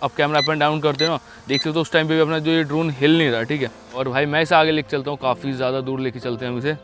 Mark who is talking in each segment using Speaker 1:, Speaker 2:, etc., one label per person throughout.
Speaker 1: अब camera up and down करते हो ना, देख सकते हो उस टाइम पे भी अपना जो ये ड्रोन हिल नहीं रहा, ठीक है। और भाई मैं इसे आगे लेके चलता हूँ, काफ़ी ज़्यादा दूर लेके चलते हैं हम इसे।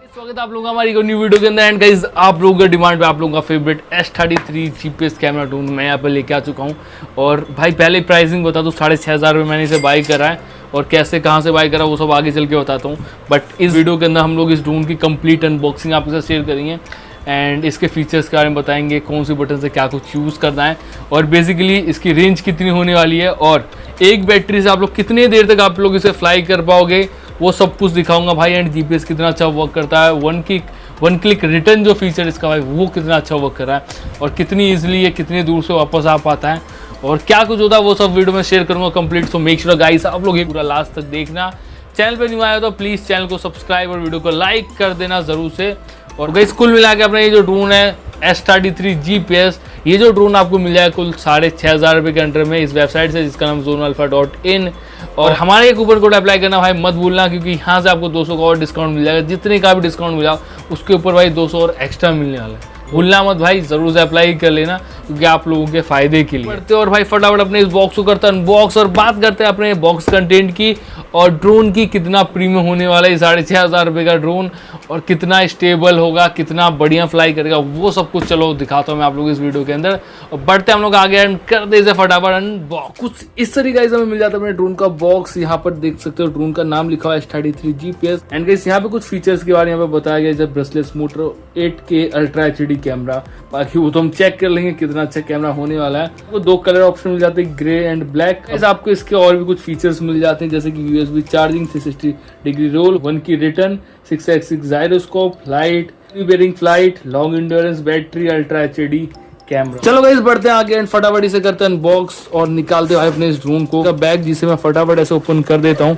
Speaker 1: स्वागत है आप लोगों का हमारी न्यू वीडियो के अंदर। एंड गाइस, आप लोगों के डिमांड पे आप लोगों का favourite S33 GPS camera drone मैं यहाँ पे लेके आ चुका हूँ। और भाई पहले प्राइसिंग बता दूँ, 6,500 रुपये मैंने इसे बाई करा है, और कैसे कहाँ से बाई करा वो सब आगे चल के बताता हूँ। बट इस वीडियो के अंदर हम लोग इस ड्रोन की कंप्लीट अनबॉक्सिंग आपके साथ शेयर करेंगे एंड इसके फीचर्स के बारे में बताएंगे, कौन सी बटन से क्या कुछ यूज़ करना है, और बेसिकली इसकी रेंज कितनी होने वाली है, और एक बैटरी से आप लोग कितनी देर तक आप लोग इसे फ्लाई कर पाओगे वो सब कुछ दिखाऊंगा भाई। एंड जीपीएस कितना अच्छा वर्क करता है, वन क्लिक रिटर्न जो फीचर इसका भाई वो कितना अच्छा वर्क कर रहा है, और कितनी ईजिली ये कितनी दूर से वापस आ पाता है, और क्या कुछ होता है वो सब वीडियो में शेयर करूंगा complete. So make sure guys आप लोग ये पूरा लास्ट तक देखना। चैनल पे न्यू आया तो प्लीज़ चैनल को सब्सक्राइब और वीडियो को लाइक कर देना ज़रूर से। और गाइस कुल मिला के अपना ये जो ड्रोन है S33 GPS, ये जो ड्रोन आपको मिल जाएगा कुल 6,500 रुपये के अंडर में इस वेबसाइट से, जिसका नाम zonalpha.in। और हमारे कूपन कोड अप्लाई करना भाई मत भूलना, क्योंकि यहाँ से आपको 200 का और डिस्काउंट मिल जाएगा। जितने का भी डिस्काउंट मिला उसके ऊपर भाई 200 और एक्स्ट्रा मिलने वाला है। भूलना मत भाई, ज़रूर से अप्लाई कर लेना, क्योंकि आप लोगों के फ़ायदे के लिए बढ़ते। और भाई फटाफट अपने इस बॉक्स को करते हैं अनबॉक्स और बात करते हैं अपने बॉक्स कंटेंट की और ड्रोन की कितना प्रीमियम होने वाला है 6,500 रुपये का ड्रोन, और कितना स्टेबल होगा, कितना बढ़िया फ्लाई करेगा, वो सब कुछ चलो दिखाता हूँ मैं आप लोग इस वीडियो के अंदर। और बढ़ते हम लोग आगे एंड कर दे इसे फटाफट अनबॉक्स। कुछ इस तरीके से हमें मिल जाता है अपने ड्रोन का बॉक्स। यहाँ पर देख सकते हो ड्रोन का नाम लिखा हुआ है S33 GPS। एंड गाइस यहाँ पे कुछ फीचर्स के बारे में यहाँ पे बताया गया, जैसे brushless motor, 8K ultra HD camera, बाकी वो तो हम चेक कर लेंगे कितना अच्छा कैमरा होने वाला है। वो 2 कलर ऑप्शन मिल जाते हैं, ग्रे एंड ब्लैक। ऐसे आपको इसके और भी कुछ फीचर्स मिल जाते हैं, जैसे कि USB चार्जिंग, 360 डिग्री रोल, 1 की return, 6x6 gyroscope, light, bearing flight, long endurance battery, ultra HD camera. चलो गाइस बढ़ते हैं आगे एंड फटाफट इसे करते हैं अनबॉक्स और निकालते हैं अपने इस ड्रोन को बैग, जिसे मैं फटाफट ऐसे ओपन कर देता हूँ।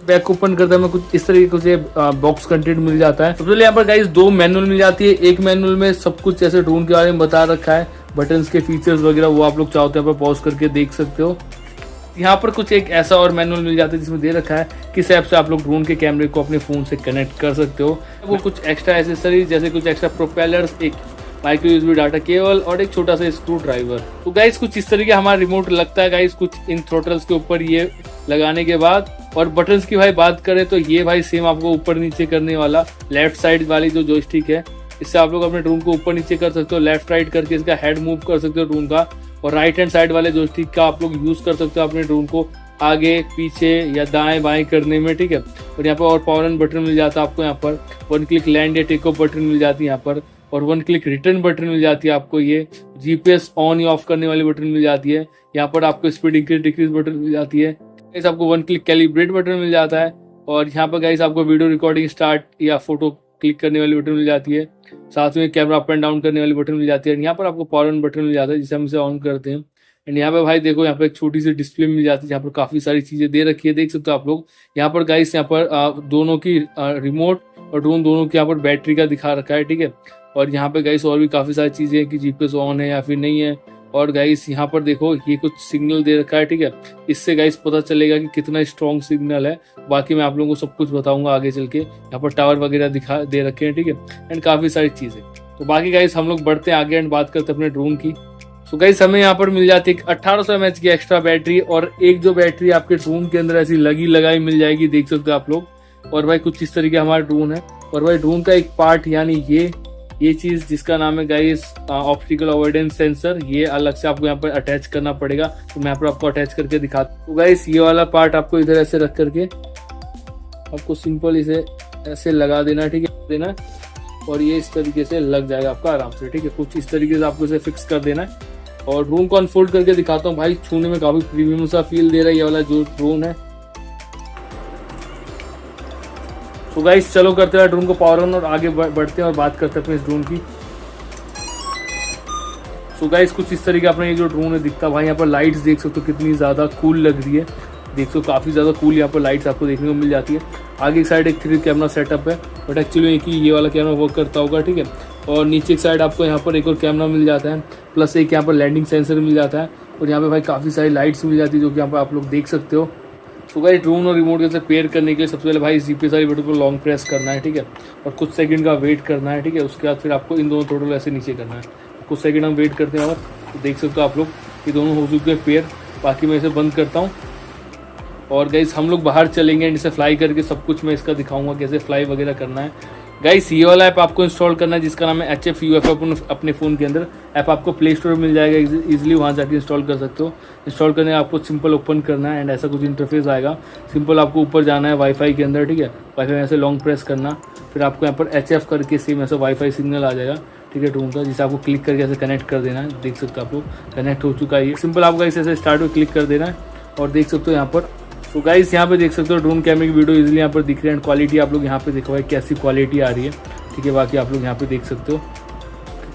Speaker 1: बैग को ओपन करते हैं कुछ इस तरीके से बॉक्स कंटेंट मिल जाता है। सबसे पहले यहाँ पर गाइस 2 मैनुअल मिल जाती है। एक मैनुअल में सब कुछ ऐसे ड्रोन के बारे में बता रखा है, बटन्स के फीचर्स वगैरह, वो आप लोग चाहो तो यहाँ पर पॉज करके देख सकते हो। यहाँ पर कुछ एक ऐसा और मैनुअल मिल जाता है जिसमें दे रखा है किस ऐप से आप लोग ड्रोन के कैमरे को अपने फोन से कनेक्ट कर सकते हो। वो कुछ एक्स्ट्रा एसेसरीज, जैसे कुछ एक्स्ट्रा प्रोपेलर्स, एक माइक्रो यूएसबी डाटा केबल और एक छोटा सा स्क्रू ड्राइवर। तो गाइस कुछ इस तरीके हमारा रिमोट लगता है गाइस, कुछ इन थ्रोटल्स के ऊपर ये लगाने के बाद। और बटन्स की भाई बात करें तो ये भाई सेम आपको ऊपर नीचे करने वाला लेफ्ट साइड वाली जो जॉयस्टिक है, इससे आप लोग अपने ड्रोन को ऊपर नीचे कर सकते हो। लेफ्ट राइट करके इसका हेड मूव कर सकते हो ड्रोन का, और राइट हैंड साइड वाले जॉयस्टिक का आप लोग यूज कर सकते हो अपने ड्रोन को आगे पीछे या दाएं बाएं करने में, ठीक है। और यहाँ पर और पावर एंड बटन मिल जाता है आपको, यहाँ पर 1 क्लिक लैंड या टेक ऑफ बटन मिल जाती है यहाँ पर, और 1 क्लिक रिटर्न बटन मिल जाती है आपको। ये जीपीएस ऑन या ऑफ करने वाली बटन मिल जाती है। यहाँ पर आपको स्पीड इंक्रीज डिक्रीज बटन मिल जाती है। गाइस आपको 1 क्लिक कैलिब्रेट बटन मिल जाता है, और यहाँ पर गाइस आपको वीडियो रिकॉर्डिंग स्टार्ट या फोटो क्लिक करने वाली बटन मिल जाती है। साथ में कैमरा अप एंड डाउन करने वाली बटन मिल जाती है। यहाँ पर आपको पावर ऑन बटन मिल जाता है जिसे हम इसे ऑन करते हैं। एंड यहाँ पे भाई देखो, यहाँ पे एक छोटी सी डिस्प्ले मिल जाती है जहाँ पर काफी सारी चीजें दे रखी है, देख सकते हो आप लोग। यहाँ पर गाइस यहाँ पर दोनों की रिमोट और ड्रोन दोनों की यहाँ पर बैटरी का दिखा रखा है, ठीक है। और यहाँ पे गाइस और भी काफी सारी चीजें हैं कि जीपीएस ऑन है या फिर नहीं है। और गाइस यहाँ पर देखो ये कुछ सिग्नल दे रखा है, ठीक है। इससे गाइस पता चलेगा कि कितना स्ट्रॉन्ग सिग्नल है। बाकी मैं आप लोगों को सब कुछ बताऊंगा आगे चल के। यहाँ पर टावर वगैरह दिखा दे रखे हैं, ठीक है, एंड काफी सारी चीजें। तो बाकी गाइस हम लोग बढ़ते हैं आगे एंड बात करते हैं अपने ड्रोन की। तो गाइस हमें यहाँ पर मिल जाती है 1800 mAh की एक्स्ट्रा बैटरी, और एक जो बैटरी आपके ड्रोन के अंदर ऐसी लगी लगाई मिल जाएगी, देख सकते हो आप लोग। और भाई कुछ इस तरीके हमारा ड्रोन है। और भाई ड्रोन का एक पार्ट यानी ये चीज जिसका नाम है गाइस ऑप्टिकल अवॉइडेंस सेंसर, ये अलग से आपको यहाँ पर अटैच करना पड़ेगा। तो मैं यहाँ पर आपको अटैच करके दिखाता हूँ। तो गाइस ये वाला पार्ट आपको इधर ऐसे रख करके आपको सिंपल इसे ऐसे लगा देना, ठीक है, देना, और ये इस तरीके से लग जाएगा आपका आराम से, ठीक है। कुछ इस तरीके से आपको इसे फिक्स कर देना है। और ड्रोन को अनफोल्ड करके दिखाता हूँ भाई, छूने में काफी प्रीमियम सा फील दे रहा है ये वाला जो ड्रोन है। तो गाइस चलो करते हैं ड्रोन को पावर ऑन और आगे बढ़ते हैं और बात करते हैं अपने इस ड्रोन की। सो गाइस कुछ इस तरीके अपना ये जो ड्रोन है दिखता है भाई। यहाँ पर लाइट्स देख सकते हो कितनी ज्यादा कूल लग रही है, देख सकते हो काफी ज्यादा कूल यहाँ पर लाइट्स आपको देखने को मिल जाती है। आगे एक साइड एक 3 कैमरा सेटअप है, बट एक्चुअली ये वाला कैमरा वर्क करता होगा, ठीक है। और नीचे एक साइड आपको यहाँ पर एक और कैमरा मिल जाता है, प्लस एक यहाँ पर लैंडिंग सेंसर मिल जाता है। और यहाँ पे भाई काफ़ी सारी लाइट्स मिल जाती है जो कि यहाँ पर आप लोग देख सकते हो। तो गाइस ड्रोन और रिमोट से पेयर करने के लिए सबसे पहले भाई जीपीएस वाली बटन को लॉन्ग प्रेस करना है, ठीक है, और कुछ सेकंड का वेट करना है, ठीक है। उसके बाद फिर आपको इन दोनों टोटल ऐसे नीचे करना है। कुछ सेकंड हम वेट करते हैं और तो देख सकते हो आप लोग ये दोनों हो चुके हैं पेयर। बाकी मैं इसे बंद करता हूँ और गाइस हम लोग बाहर चलेंगे एंड इसे फ्लाई करके सब कुछ मैं इसका दिखाऊंगा कैसे फ्लाई वगैरह करना है। गाइस ये वाला ऐप आपको इंस्टॉल करना है जिसका नाम है HFUF। अपने फ़ोन के अंदर ऐप आपको प्ले स्टोर में मिल जाएगा, इजीली वहाँ जाके इंस्टॉल कर सकते हो। इंस्टॉल करने आपको सिंपल ओपन करना है एंड ऐसा कुछ इंटरफेस आएगा। सिंपल आपको ऊपर जाना है वाईफाई के अंदर, ठीक है। वाईफाई में ऐसे लॉन्ग प्रेस करना, फिर आपको यहाँ पर HF करके सेम ऐसा वाईफाई सिग्नल आ जाएगा, ठीक है, ड्रोन का, जिसे आपको क्लिक करके ऐसे कनेक्ट कर देना है। देख सकते हो आप लोग कनेक्ट हो चुका है ये। सिंपल आपको ऐसे स्टार्ट में क्लिक कर देना है और देख सकते हो यहाँ पर। तो गाइस यहाँ पे देख सकते हो ड्रोन कैमरे की वीडियो इजीली यहाँ पर दिख रही है एंड क्वालिटी आप लोग यहाँ पे देखो भाई कैसी क्वालिटी आ रही है, ठीक है। बाकी आप लोग यहाँ पे देख सकते हो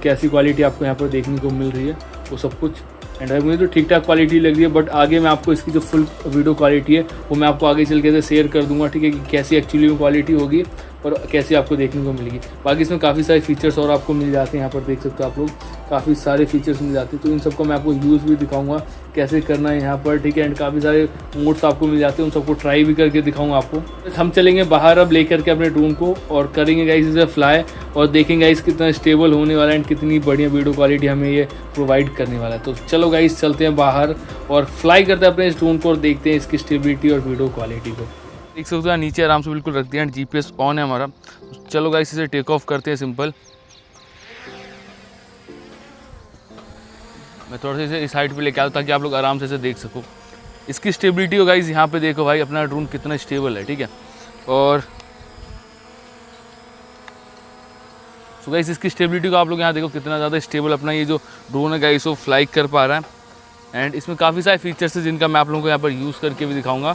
Speaker 1: कैसी क्वालिटी आपको यहाँ पर देखने को मिल रही है वो सब कुछ। एंड मुझे तो ठीक ठाक क्वालिटी लग रही है, बट आगे मैं आपको इसकी जो फुल वीडियो क्वालिटी है वो मैं आपको आगे चल के शेयर कर दूंगा, ठीक है, कि कैसी एक्चुअली में क्वालिटी होगी और कैसी आपको देखने को मिलेगी। बाकी इसमें काफ़ी सारे फीचर्स और आपको मिल जाते हैं, यहाँ पर देख सकते हो आप लोग काफ़ी सारे फीचर्स मिल जाते हैं। तो इन सबको मैं आपको यूज़ भी दिखाऊंगा कैसे करना है यहाँ पर, ठीक है। एंड काफ़ी सारे मोड्स आपको मिल जाते हैं, उन सबको ट्राई भी करके दिखाऊंगा आपको। हम चलेंगे बाहर अब लेकर के अपने ड्रोन को और करेंगे गाइस इसे फ्लाई और देखेंगे गाइस कितना स्टेबल होने वाला है एंड कितनी बढ़िया वीडियो क्वालिटी हमें ये प्रोवाइड करने वाला है। तो चलो गाइस चलते हैं बाहर और फ्लाई करते हैं अपने इस ड्रोन को और देखते हैं इसकी स्टेबिलिटी और वीडियो क्वालिटी को। देख सकते हो नीचे आराम से बिल्कुल रख दिया एंड जीपीएस ऑन है हमारा। चलो गाइस इसे टेक ऑफ करते हैं सिंपल। मैं थोड़ा सा इसे इस साइड पे लेके आता ताकि आप लोग आराम से इसे देख सको। इसकी स्टेबिलिटी हो गाइस यहाँ पे देखो भाई अपना ड्रोन कितना स्टेबल है, ठीक है। और सो गाइस इसकी स्टेबिलिटी को आप लोग यहाँ देखो कितना ज़्यादा स्टेबल अपना ये जो ड्रोन है गाइस वो फ्लाई कर पा रहा है। एंड इसमें काफ़ी सारे फीचर्स हैं जिनका मैं आप लोगों को यहाँ पर यूज़ करके भी दिखाऊंगा।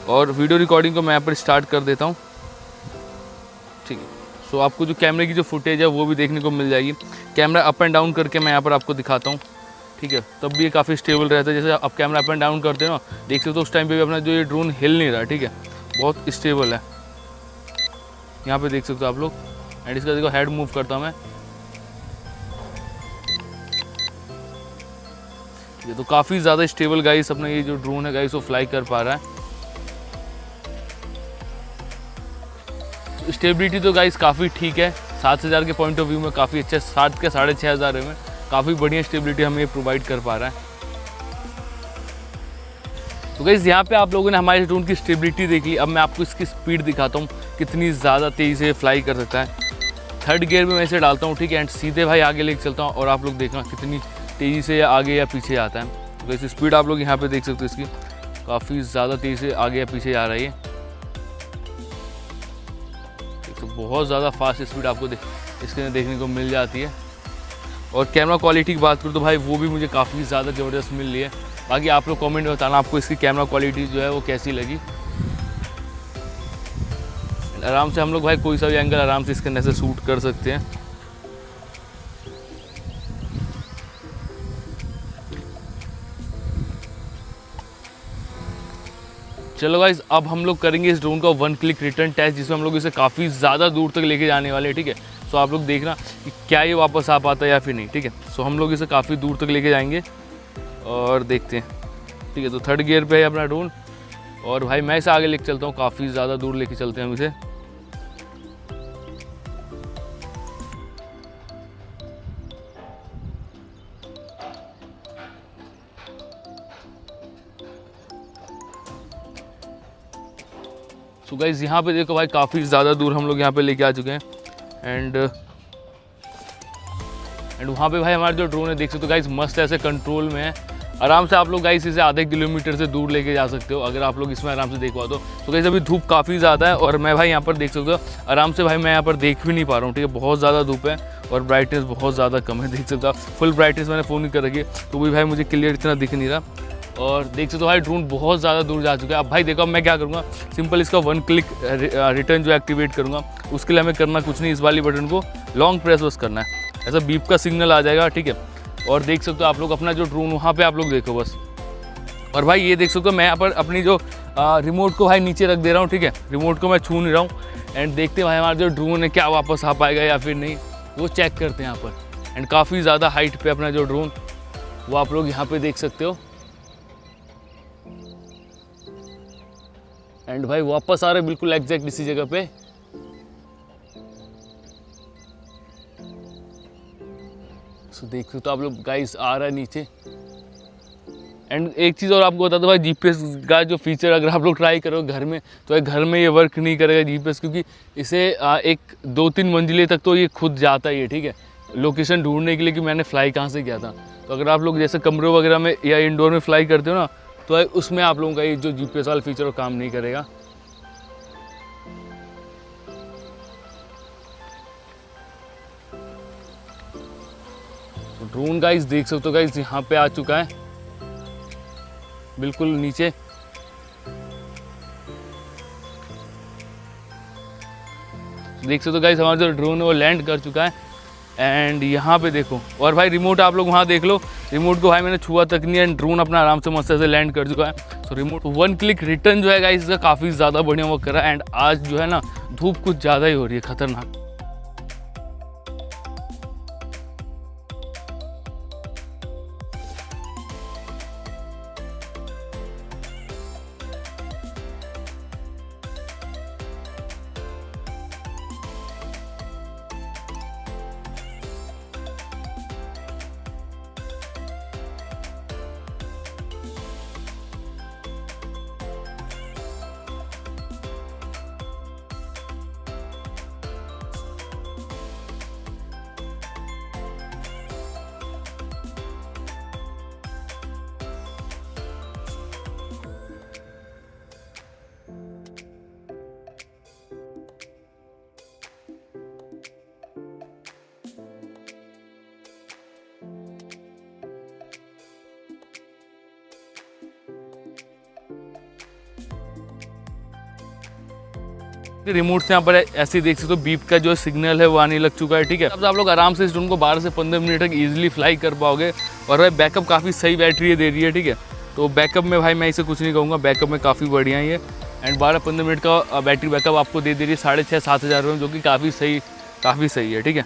Speaker 1: और वीडियो रिकॉर्डिंग को मैं यहाँ पर स्टार्ट कर देता हूँ, ठीक है। सो आपको जो कैमरे की जो फुटेज है वो भी देखने को मिल जाएगी। कैमरा अप एंड डाउन करके मैं यहाँ पर आपको दिखाता हूँ, ठीक है, तब भी ये काफ़ी स्टेबल रहता है। जैसे आप कैमरा अप एंड डाउन करते हो ना, देख सकते हो उस टाइम पे भी अपना जो ये ड्रोन हिल नहीं रहा, ठीक है, बहुत स्टेबल है। यहाँ पे देख सकते हो आप लोग। एंड इसका देखो हेड मूव करता हूँ मैं, ये तो काफ़ी ज़्यादा स्टेबल गाइस अपना ये जो ड्रोन है गाइस वो फ्लाई कर पा रहा है। स्टेबिलिटी तो गाइस काफ़ी ठीक है, 7000 के पॉइंट ऑफ व्यू में काफ़ी अच्छा है। 7 के 6500 में काफ़ी बढ़िया स्टेबिलिटी हमें प्रोवाइड कर पा रहा है। तो गाइस यहाँ पे आप लोगों ने हमारे ड्रोन की स्टेबिलिटी देख ली। अब मैं आपको इसकी स्पीड दिखाता हूँ कितनी ज़्यादा तेज़ी से फ्लाई कर सकता है। 3rd गियर में मैं इसे डालता हूँ, ठीक है, एंड सीधे भाई आगे लेके चलता हूँ और आप लोग देखना कितनी तेज़ी से आगे या पीछे आता है। तो गाइस स्पीड आप लोग यहाँ पे देख सकते हो इसकी काफ़ी ज़्यादा तेज़ी से आगे या पीछे आ रही है। तो बहुत ज़्यादा फास्ट स्पीड आपको इसके अंदर देखने को मिल जाती है। और कैमरा क्वालिटी की बात करूँ तो भाई वो भी मुझे काफ़ी ज़्यादा ज़बरदस्त मिल रही है। बाकी आप लोग कमेंट में बताना आपको इसकी कैमरा क्वालिटी जो है वो कैसी लगी। आराम से हम लोग भाई कोई सा भी एंगल आराम से इसके अंदर से शूट कर सकते हैं। चलो गाइस अब हम लोग करेंगे इस ड्रोन का 1 क्लिक रिटर्न टेस्ट, जिसमें हम लोग इसे काफ़ी ज़्यादा दूर तक लेके जाने वाले हैं, ठीक है। सो आप लोग देखना कि क्या ये वापस आ पाता है या फिर नहीं, ठीक है। सो हम लोग इसे काफ़ी दूर तक लेके जाएंगे और देखते हैं, ठीक है। तो 3rd गियर पे है अपना ड्रोन और भाई मैं इसे आगे लेके चलता हूँ, काफ़ी ज़्यादा दूर लेके चलते हैं हम इसे। सो गाइस यहाँ पे देखो भाई काफ़ी ज़्यादा दूर हम लोग यहाँ पे लेके आ चुके हैं। एंड वहाँ पे भाई हमारा जो ड्रोन है देख सकते हो गाइस मस्त ऐसे कंट्रोल में है। आराम से आप लोग गाइस इसे आधे किलोमीटर से दूर लेके जा सकते हो अगर आप लोग इसमें आराम से देख पाओ तो। गाइस अभी धूप काफ़ी ज़्यादा है और मैं भाई यहाँ पर देख सकते हो आराम से भाई मैं यहाँ पर देख भी नहीं पा रहा हूँ, ठीक है। बहुत ज़्यादा धूप है और ब्राइटनेस बहुत ज़्यादा कम है, देख सकते हो। फुल ब्राइटनेस मैंने फ़ोन कर रखी है तो भी भाई मुझे क्लियर इतना दिख नहीं रहा। और देख सकते हो भाई ड्रोन बहुत ज़्यादा दूर जा चुका है। अब भाई देखो अब मैं क्या करूँगा, सिंपल इसका 1 क्लिक रिटर्न जो एक्टिवेट करूँगा। उसके लिए हमें करना कुछ नहीं, इस वाली बटन को लॉन्ग प्रेस बस करना है, ऐसा बीप का सिग्नल आ जाएगा, ठीक है। और देख सकते हो आप लोग अपना जो ड्रोन वहाँ पे आप लोग देखो बस। और भाई ये देख सकते हो मैं यहाँ पर अपनी जो रिमोट को भाई नीचे रख दे रहा हूँ, ठीक है। रिमोट को मैं छू नहीं रहा हूँ। एंड देखते हैं भाई हमारा जो ड्रोन है क्या वापस आ पाएगा या फिर नहीं, वो चेक करते हैं यहाँ पर। एंड काफ़ी ज़्यादा हाइट पे अपना जो ड्रोन वो आप लोग यहाँ पे देख सकते हो। एंड भाई वापस आ रहे बिल्कुल एग्जैक्ट इसी जगह पे। सो देख सकते तो आप लोग गाइस आ रहा है नीचे। एंड एक चीज़ और आपको बता दो भाई, जीपीएस का जो फीचर अगर आप लोग ट्राई करो घर में, तो घर में ये वर्क नहीं करेगा जीपीएस, क्योंकि इसे एक 2-3 मंजिले तक तो ये खुद जाता ही है, ठीक है, लोकेशन ढूंढने के लिए कि मैंने फ्लाई कहाँ से किया था। तो अगर आप लोग जैसे कमरों वगैरह में या इंडोर में फ्लाई करते हो ना, तो उसमें आप लोगों का ये जो जीपीएस वाला फीचर वो काम नहीं करेगा। ड्रोन गाइस देख सकते हो गाइस यहाँ पे आ चुका है बिल्कुल नीचे। देख सकते हो गाइस हमारा जो ड्रोन है वो लैंड कर चुका है। एंड यहाँ पे देखो, और भाई रिमोट आप लोग वहाँ देख लो, रिमोट को भाई मैंने छुआ तक नहीं है, ड्रोन अपना आराम से मस्त से लैंड कर चुका है। तो रिमोट 1 क्लिक रिटर्न जो है गाइस इसका काफ़ी ज़्यादा बढ़िया वर्क कर रहा है। एंड आज जो है ना धूप कुछ ज़्यादा ही हो रही है, खतरनाक। रिमोट से यहाँ पर ऐसे ही देख सकते हो बीप का जो सिग्नल है वो आने लग चुका है, ठीक है। अब आप लोग आराम से इस ड्रोन को 12 से 15 मिनट तक इजीली फ्लाई कर पाओगे। और भाई बैकअप काफ़ी सही बैटरी दे रही है, ठीक है। तो बैकअप में भाई मैं इसे कुछ नहीं कहूँगा, बैकअप में काफ़ी बढ़िया ही है। एंड 12-15 मिनट का बैटरी बैकअप आपको दे रही है 6,500-7 हज़ार में, जो कि काफ़ी सही है, ठीक है।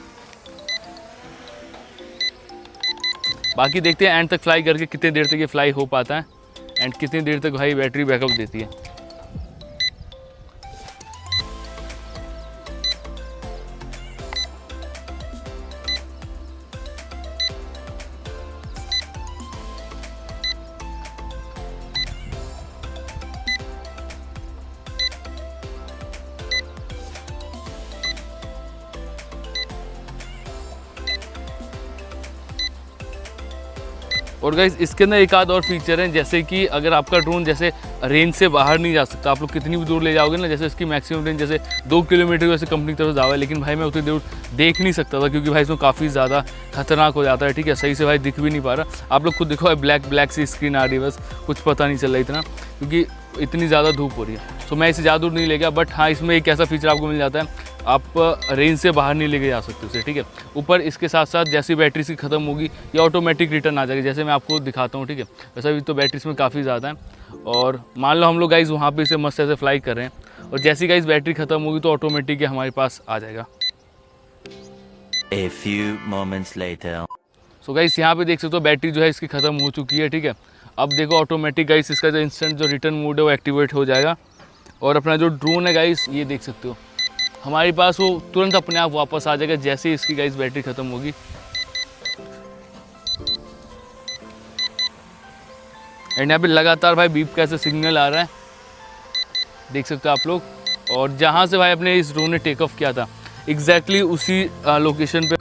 Speaker 1: बाकी देखते हैं एंड तक फ्लाई करके कितने देर तक ये फ्लाई हो पाता है एंड कितनी देर तक भाई बैटरी बैकअप देती है। और गाइस इसके अंदर एक आध और फीचर है, जैसे कि अगर आपका ड्रोन जैसे रेंज से बाहर नहीं जा सकता, आप लोग कितनी भी दूर ले जाओगे ना, जैसे इसकी मैक्सिमम रेंज जैसे 2 किलोमीटर वैसे कंपनी की तरफ जावा है, लेकिन भाई मैं उतनी दूर देख नहीं सकता था क्योंकि भाई इसमें काफ़ी ज़्यादा खतरनाक हो जाता है, ठीक है। सही से भाई दिख भी नहीं पा रहा, आप लोग खुद देखो ब्लैक सी स्क्रीन आ रही है, बस कुछ पता नहीं चल रहा इतना, क्योंकि इतनी ज़्यादा धूप हो रही है। सो मैं इसे ज़्यादा दूर नहीं ले गया, बट हाँ इसमें एक ऐसा फीचर आपको मिल जाता है, आप रेंज से बाहर नहीं लेके जा सकते उसे, ठीक है। ऊपर इसके साथ साथ जैसी बैटरी इसकी ख़त्म होगी या ऑटोमेटिक रिटर्न आ जाएगी, जैसे मैं आपको दिखाता हूँ, ठीक है। वैसा भी तो बैटरी इसमें काफ़ी ज़्यादा है। और मान लो हम लोग गाइस वहाँ पे इसे मस्त ऐसे फ्लाई कर रहे हैं और जैसी गाइस बैटरी ख़त्म होगी तो ऑटोमेटिक हमारे पास आ जाएगा।
Speaker 2: A few moments later.
Speaker 1: So guys यहाँ पे देख सकते हो बैटरी जो है इसकी ख़त्म हो चुकी है, ठीक है। अब देखो ऑटोमेटिक गाइस इसका जो इंस्टेंट जो रिटर्न मोड है वो एक्टिवेट हो जाएगा और अपना जो ड्रोन है गाइस ये देख सकते हो हमारे पास वो तुरंत अपने आप वापस आ जाएगा जैसे ही इसकी गाइस बैटरी ख़त्म होगी। एंड यहाँ पे लगातार भाई बीप का ऐसा सिग्नल आ रहा है, देख सकते हो आप लोग। और जहाँ से भाई अपने इस ड्रोन ने टेक ऑफ किया था एग्जैक्टली उसी लोकेशन पे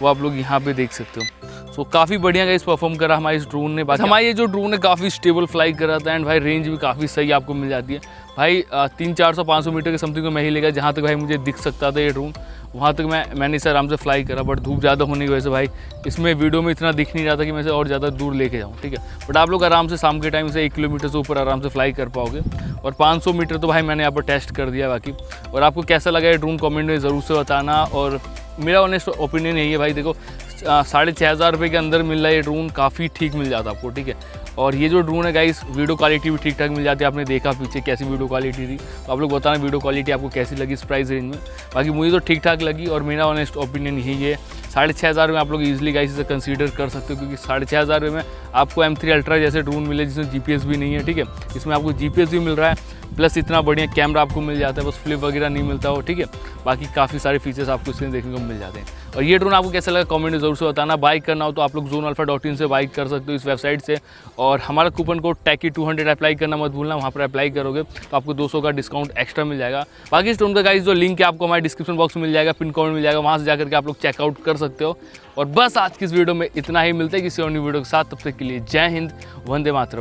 Speaker 1: वो आप लोग यहाँ पे देख सकते हो। सो काफ़ी बढ़िया गाइस परफॉर्म करा हमारे इस ड्रोन ने। बाकी हमारा ये जो ड्रोन है काफ़ी स्टेबल फ्लाई कर रहा था एंड भाई रेंज भी काफ़ी सही आपको मिल जाती है भाई। 300-400-500 मीटर के समथिंग को मैं ही लेगा, जहाँ तक भाई मुझे दिख सकता था ये ड्रोन, वहाँ तक मैंने इसे आराम से फ्लाई करा। बट धूप ज़्यादा होने की वजह से भाई इसमें वीडियो में इतना दिख नहीं रहा था कि मैं इसे और ज़्यादा दूर लेके जाऊँ, ठीक है। बट आप लोग आराम से शाम के टाइम से 1 किलोमीटर से ऊपर आराम से फ्लाई कर पाओगे। और 500 मीटर तो भाई मैंने यहाँ पर टेस्ट कर दिया बाकी। और आपको कैसा लगा ये ड्रोन कमेंट में ज़रूर से बताना। और मेरा ऑनेस्ट ओपिनियन यही है भाई, देखो 6,500 रुपये के अंदर मिल रहा है ये ड्रोन, काफ़ी ठीक मिल जाता आपको, ठीक है। और ये जो ड्रोन है गाइस वीडियो क्वालिटी भी ठीक ठाक मिल जाती है, आपने देखा पीछे कैसी वीडियो क्वालिटी थी, तो आप लोग बताना वीडियो क्वालिटी आपको कैसी लगी इस प्राइस रेंज में। बाकी मुझे तो ठीक ठाक लगी और मेरा ऑनेस्ट ओपिनियन यही है। 6,500 में आप लोग ईजिली गाइस इसे कंसीडर कर सकते हो, क्योंकि 6,500 में आपको M3 अल्ट्रा जैसे ड्रोन मिले जिसमें GPS भी नहीं है, ठीक है। इसमें आपको GPS भी मिल रहा है, प्लस इतना बढ़िया कैमरा आपको मिल जाता है, बस फ्लिप वगैरह नहीं मिलता हो, ठीक है। बाकी काफ़ी सारे फीचर्स आपको इसमें देखने को मिल जाते हैं। और ये ड्रोन आपको कैसा लगा कमेंट में जरूर से बताना। बाई करना हो तो आप लोग zonalpha.in से बाई कर सकते हो, इस वेबसाइट से। और हमारा कूपन कोड TECHY200 अप्लाई करना मत भूलना, वहाँ पर अप्लाई करोगे तो आपको 200 का डिस्काउंट एक्स्ट्रा मिल जाएगा। बाकी इस ड्रोन का गाइस जो लिंक है आपको हमारे डिस्क्रिप्शन बॉक्स में मिल जाएगा, पिन कमेंट मिल जाएगा, वहाँ से जाकर के आप लोग चेकआउट कर सकते हो। और बस आज की इस वीडियो में इतना ही, मिलते हैं किसी और न्यू वीडियो के साथ, तब तक के लिए जय हिंद, वंदे मातरम।